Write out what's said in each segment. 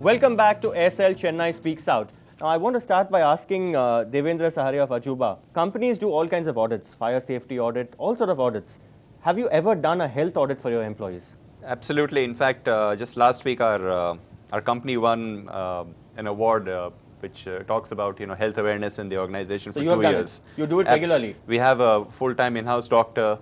Welcome back to ASL Chennai Speaks Out. Now, I want to start by asking Devendra Saharia of Ajuba. Companies do all kinds of audits, fire safety audit, all sort of audits. Have you ever done a health audit for your employees? Absolutely. In fact, just last week, our company won an award which talks about health awareness in the organization for 2 years. You do it regularly. We have a full-time in-house doctor.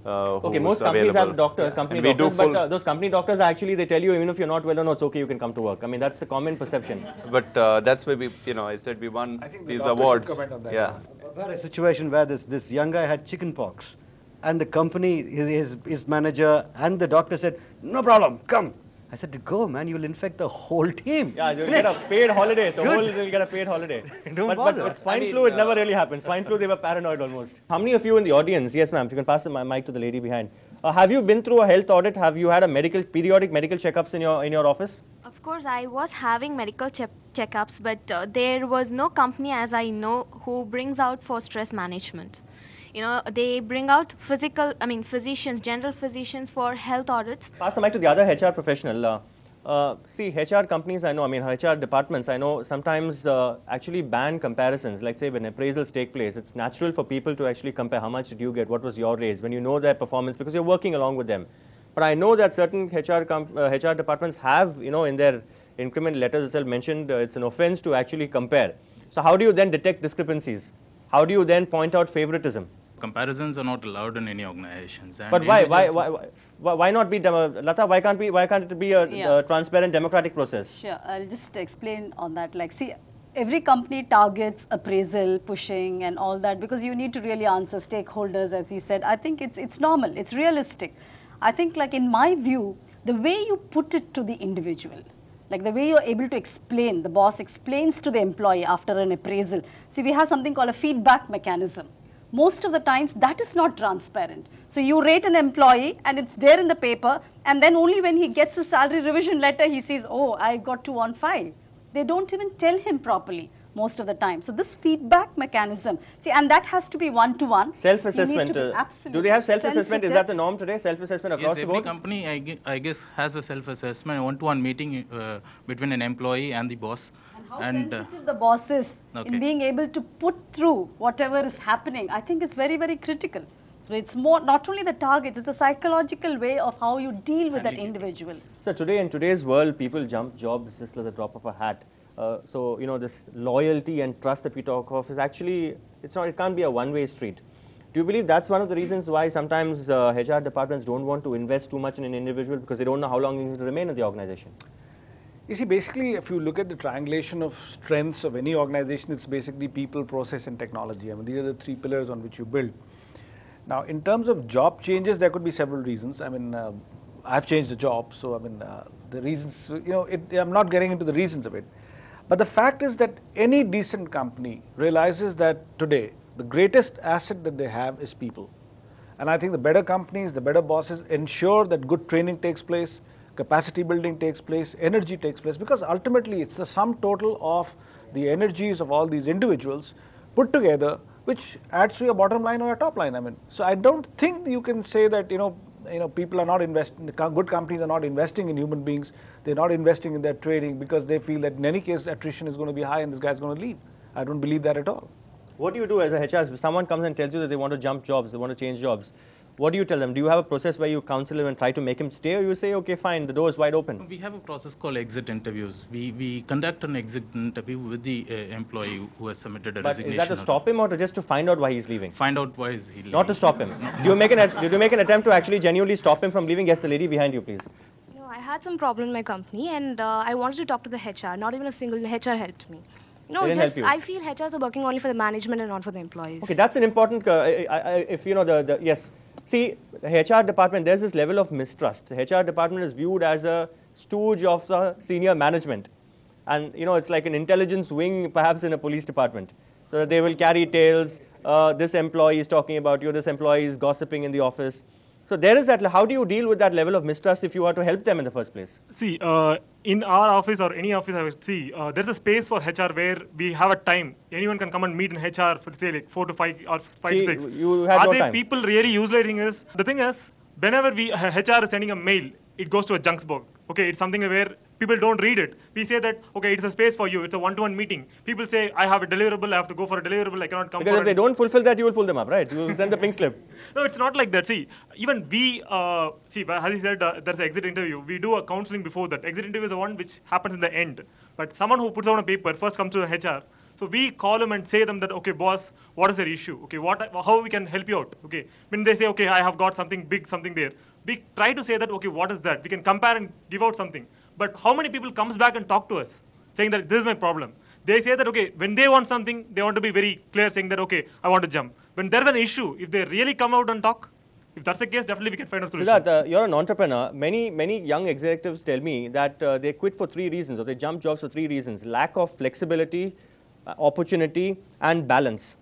Okay, most companies have doctors, company doctors, but those company doctors actually, they tell you even if you're not well or not, it's okay, you can come to work. I mean, that's the common perception. But that's why we, I said we won these awards. Yeah. I've had a situation where this young guy had chicken pox, and the company, his manager and the doctor said, "No problem, come." I said, "Go, man, you'll infect the whole team." Yeah, you'll get a paid holiday. They'll get a paid holiday. But with swine flu, it never really happened. Swine flu, they were paranoid almost. How many of you in the audience, yes ma'am, if you can pass the mic to the lady behind. Have you been through a health audit? Have you had a periodic medical checkups in your office? Of course, I was having medical checkups, but there was no company as I know who brings out for stress management. They bring out physicians, general physicians for health audits. Pass the mic to the other HR professional. See, HR companies I know, HR departments I know sometimes actually ban comparisons. Like say when appraisals take place, it's natural for people to actually compare how much did you get, what was your raise, when you know their performance because you're working along with them. But I know that certain HR departments have, in their increment letters itself mentioned it's an offense to actually compare. So how do you then detect discrepancies? How do you then point out favoritism? Comparisons are not allowed in any organizations. And but why not be, Latha, why can't it be a transparent democratic process? Sure, I'll just explain on that. Like, see, every company targets appraisal, pushing and all that because you need to really answer stakeholders, as he said. I think it's normal, it's realistic. I think like in my view, the way you put it to the individual, like the way you're able to explain, the boss explains to the employee after an appraisal. See, we have something called a feedback mechanism. Most of the times that is not transparent. So you rate an employee and it's there in the paper, and then only when he gets a salary revision letter he sees, oh, I got 2 on 5. They don't even tell him properly most of the time. So this feedback mechanism, see, and that has to be one-to-one. Self-assessment. Do they have self-assessment? Is that the norm today? Self-assessment across the board? Every company, I guess, has a self-assessment, a one-to-one meeting between an employee and the boss. How sensitive the boss is in being able to put through whatever is happening, I think is very, very critical. So it's more, not only the target, it's the psychological way of how you deal with that individual. So today, in today's world, people jump jobs just at the drop of a hat. So, this loyalty and trust that we talk of is actually, it can't be a one-way street. Do you believe that's one of the reasons why sometimes HR departments don't want to invest too much in an individual because they don't know how long he's going to remain in the organization? You see, basically, if you look at the triangulation of strengths of any organization, it's basically people, process and technology. These are the 3 pillars on which you build. Now, in terms of job changes, there could be several reasons. I've changed a job, so the reasons, I'm not getting into the reasons of it. But the fact is that any decent company realizes that today, the greatest asset that they have is people. And I think the better companies, the better bosses ensure that good training takes place, capacity building takes place, energy takes place, because ultimately it's the sum total of the energies of all these individuals put together, which adds to your bottom line or your top line. So I don't think you can say that, people are not investing, good companies are not investing in human beings, they're not investing in their training because they feel that in any case attrition is going to be high and this guy's going to leave. I don't believe that at all. What do you do as a HR? If someone comes and tells you that they want to jump jobs, they want to change jobs, what do you tell them? Do you have a process where you counsel him and try to make him stay, or you say, okay, fine, the door is wide open? We have a process called exit interviews. We conduct an exit interview with the employee who has submitted a resignation. Is that to stop him or just to find out why he's leaving? Find out why he's leaving. Not to stop him. No. Do you make an attempt to actually genuinely stop him from leaving? Yes, the lady behind you, please. No, I had some problem in my company and I wanted to talk to the HR. Not even a single HR helped me. I feel HRs are working only for the management and not for the employees. Okay, that's an important, yes. See, the HR department, there's this level of mistrust. The HR department is viewed as a stooge of the senior management. And, it's like an intelligence wing, perhaps in a police department. So they will carry tales, this employee is talking about you, this employee is gossiping in the office. So there is that, how do you deal with that level of mistrust if you are to help them in the first place? See, in our office or any office I would see, there's a space for HR where we have a time. Anyone can come and meet in HR for say like 4 to 5 or 5 to 6. You have no time. People really utilizing this? The thing is, whenever HR is sending a mail, it goes to a junk box. Okay, it's something where people don't read it. We say that, okay, it's a space for you. It's a one-to-one meeting. People say, I have a deliverable. I have to go for a deliverable. I cannot come. Because if they don't fulfill that, you will pull them up, right? You will send the pink slip. No, it's not like that. See, even we, see, as he said, there's an exit interview. We do a counseling before that. Exit interview is the one which happens in the end. But someone who puts out a paper first comes to the HR. So we call them and say them that, okay, boss, what is their issue? Okay, how we can help you out? Okay, when they say, okay, I have got something big, something there. We try to say that, okay, what is that? We can compare and give out something. But how many people comes back and talk to us saying that this is my problem? They say that, okay, when they want something, they want to be very clear saying that, okay, I want to jump. When there's an issue, if they really come out and talk, if that's the case, definitely we can find a solution. Siddharth, you're an entrepreneur. Many young executives tell me that they quit for 3 reasons, or they jump jobs for 3 reasons: lack of flexibility, opportunity, and balance.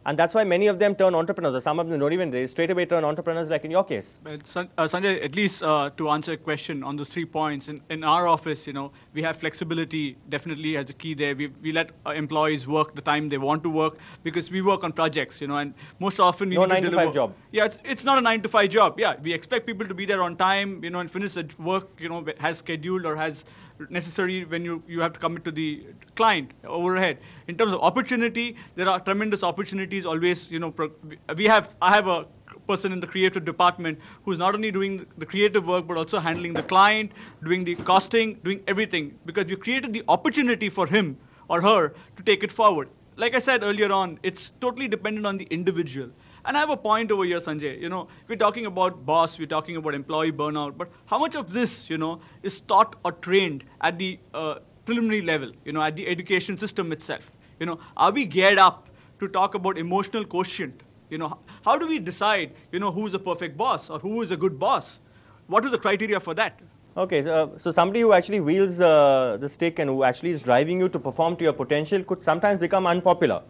And that's why many of them turn entrepreneurs, or some of them don't even, they straight away turn entrepreneurs, like in your case. But Sanjay, at least to answer a question on those 3 points, in our office, we have flexibility definitely as a key there. We let employees work the time they want to work, because we work on projects, and most often we no need 9 to to deliver. 5 job. Yeah, it's not a 9 to 5 job. Yeah, we expect people to be there on time, and finish the work, has scheduled or has necessary when you have to commit to the client overhead. In terms of opportunity, there are tremendous opportunities always. I have a person in the creative department who's not only doing the creative work but also handling the client, doing the costing, doing everything, because we created the opportunity for him or her to take it forward. Like I said earlier on, it's totally dependent on the individual. And I have a point over here, Sanjay. We're talking about boss, we're talking about employee burnout, but how much of this, is taught or trained at the preliminary level, at the education system itself? Are we geared up to talk about emotional quotient? How do we decide, who's a perfect boss or who is a good boss? What is the criteria for that? Okay, so somebody who actually wields the stick and who actually is driving you to perform to your potential could sometimes become unpopular.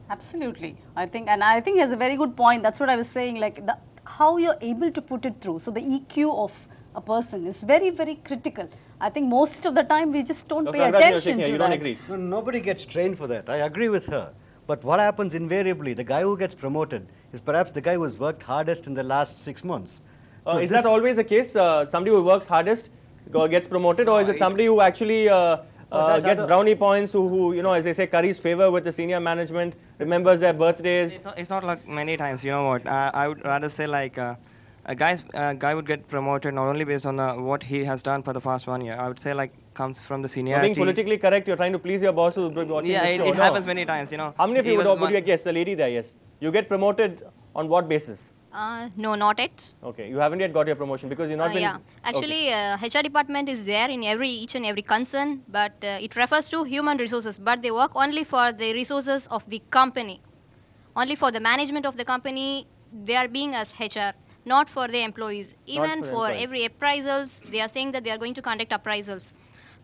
Absolutely. I think he has a very good point. That's what I was saying, like how you're able to put it through. So the EQ of a person is very, very critical. I think most of the time we just don't pay attention to that. You don't agree? No, nobody gets trained for that. I agree with her. But what happens invariably, the guy who gets promoted is perhaps the guy who has worked hardest in the last 6 months. So is that always the case? Somebody who works hardest gets promoted, or is it somebody who actually gets brownie points, who as they say, curries favor with the senior management, remembers their birthdays? It's not like many times. You know what? I would rather say like a guy would get promoted not only based on what he has done for the past 1 year. I would say like comes from the seniority. Being politically correct, you're trying to please your boss who's watching yeah, the show. it happens many times. How many of you would you guess? The lady there, yes. You get promoted on what basis? No, not yet. Okay, you haven't yet got your promotion because you're not been... Yeah, actually HR department is there in each and every concern, but it refers to human resources, but they work only for the resources of the company. Only for the management of the company, they are being as HR, not for the employees. Even for every appraisals, they are saying that they are going to conduct appraisals.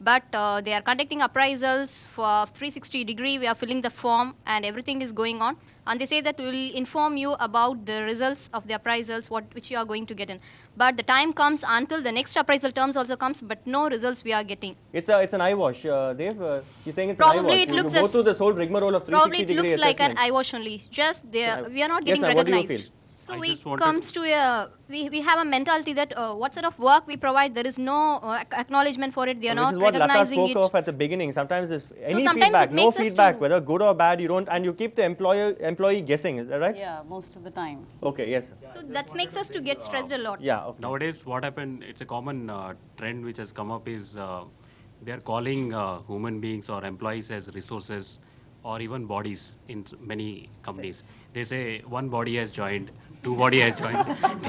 But they are conducting appraisals for 360 degree, we are filling the form and everything is going on. And they say that we will inform you about the results of the appraisals, which you are going to get in. But the time comes until the next appraisal terms also comes, but no results we are getting. It's an eyewash, Dave. He's saying it's probably an eyewash. You go through this whole rigmarole of 360 degree Probably it looks like an eyewash only. Just we are not getting recognized. What do you feel? So we have a mentality that what sort of work we provide, there is no acknowledgement for it. They are not recognizing it. Which is what Latha spoke of at the beginning. Sometimes if any feedback, no feedback, whether good or bad, you don't, and you keep the employee guessing. Is that right? Yeah, most of the time. Okay, yes. So that makes us to get stressed a lot. Yeah. Okay. Nowadays, what happened? It's a common trend which has come up is they are calling human beings or employees as resources or even bodies in many companies. They say one body has joined. 2 body has joined.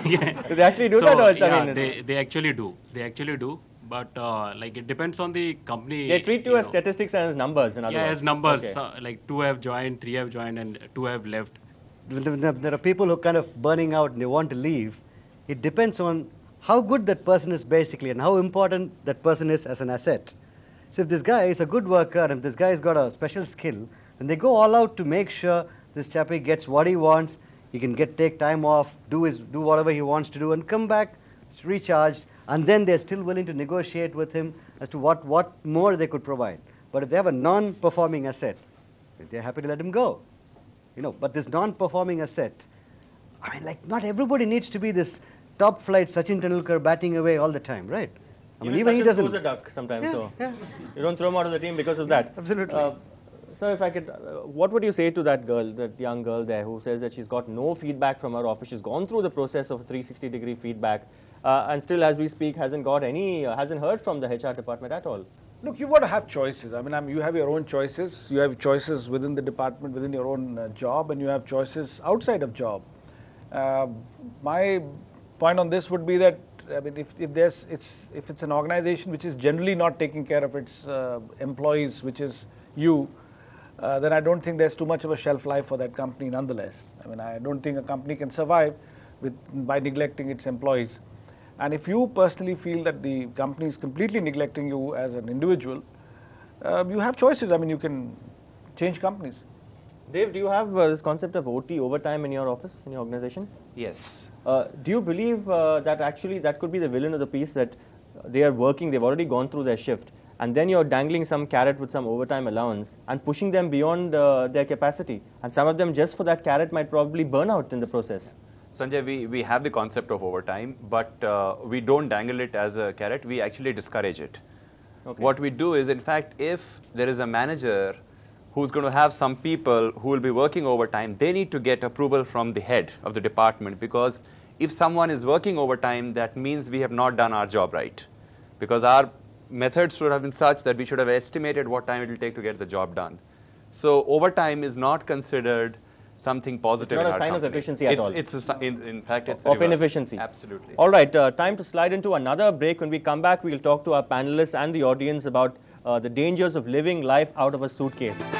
Yeah. Do they actually do that, or they actually do. They actually do. But like it depends on the company. They treat you as statistics and as numbers. In other words. As numbers. Okay. Like 2 have joined, 3 have joined, and 2 have left. There are people who are kind of burning out and they want to leave. It depends on how good that person is basically and how important that person is as an asset. So if this guy is a good worker and if this guy has got a special skill, then they go all out to make sure this chappie gets what he wants. He can take time off, do whatever he wants to do, and come back recharged. And then they're still willing to negotiate with him as to what more they could provide. But if they have a non-performing asset, they're happy to let him go. But this non-performing asset, I mean, like not everybody needs to be this top flight Sachin Tendulkar batting away all the time, right? I mean, even he Sachin doesn't. scores a duck sometimes, Yeah, so yeah. you don't throw him out of the team because of that. Absolutely. Sir, if I could, what would you say to that girl, that young girl there who says that she's got no feedback from her office, she's gone through the process of 360-degree feedback, and still as we speak hasn't got any, hasn't heard from the HR department at all? Look, you've got to have choices. I mean, you have your own choices. You have choices within the department, within your own job, and you have choices outside of job. My point on this would be that, I mean, if it's an organization which is generally not taking care of its employees, which is you, then I don't think there's too much of a shelf life for that company nonetheless. I mean, I don't think a company can survive by neglecting its employees. And if you personally feel that the company is completely neglecting you as an individual, you have choices. I mean, you can change companies. Dave, do you have this concept of OT, overtime, in your office, in your organization? Yes. Do you believe that actually that could be the villain of the piece, that they are working, they've already gone through their shift, and then you're dangling some carrot with some overtime allowance and pushing them beyond their capacity, and some of them just for that carrot might probably burn out in the process? Sanjay, we have the concept of overtime, but we don't dangle it as a carrot, we actually discourage it. Okay. What we do is, in fact, if there is a manager who's going to have some people who will be working overtime, they need to get approval from the head of the department, because if someone is working overtime, that means we have not done our job right. Because our methods should have been such that we should have estimated what time it will take to get the job done. So overtime is not considered something positive. It's not in a sign company. of efficiency at all. In fact, it's of inefficiency. Absolutely. All right, time to slide into another break. When we come back, we'll talk to our panelists and the audience about the dangers of living life out of a suitcase.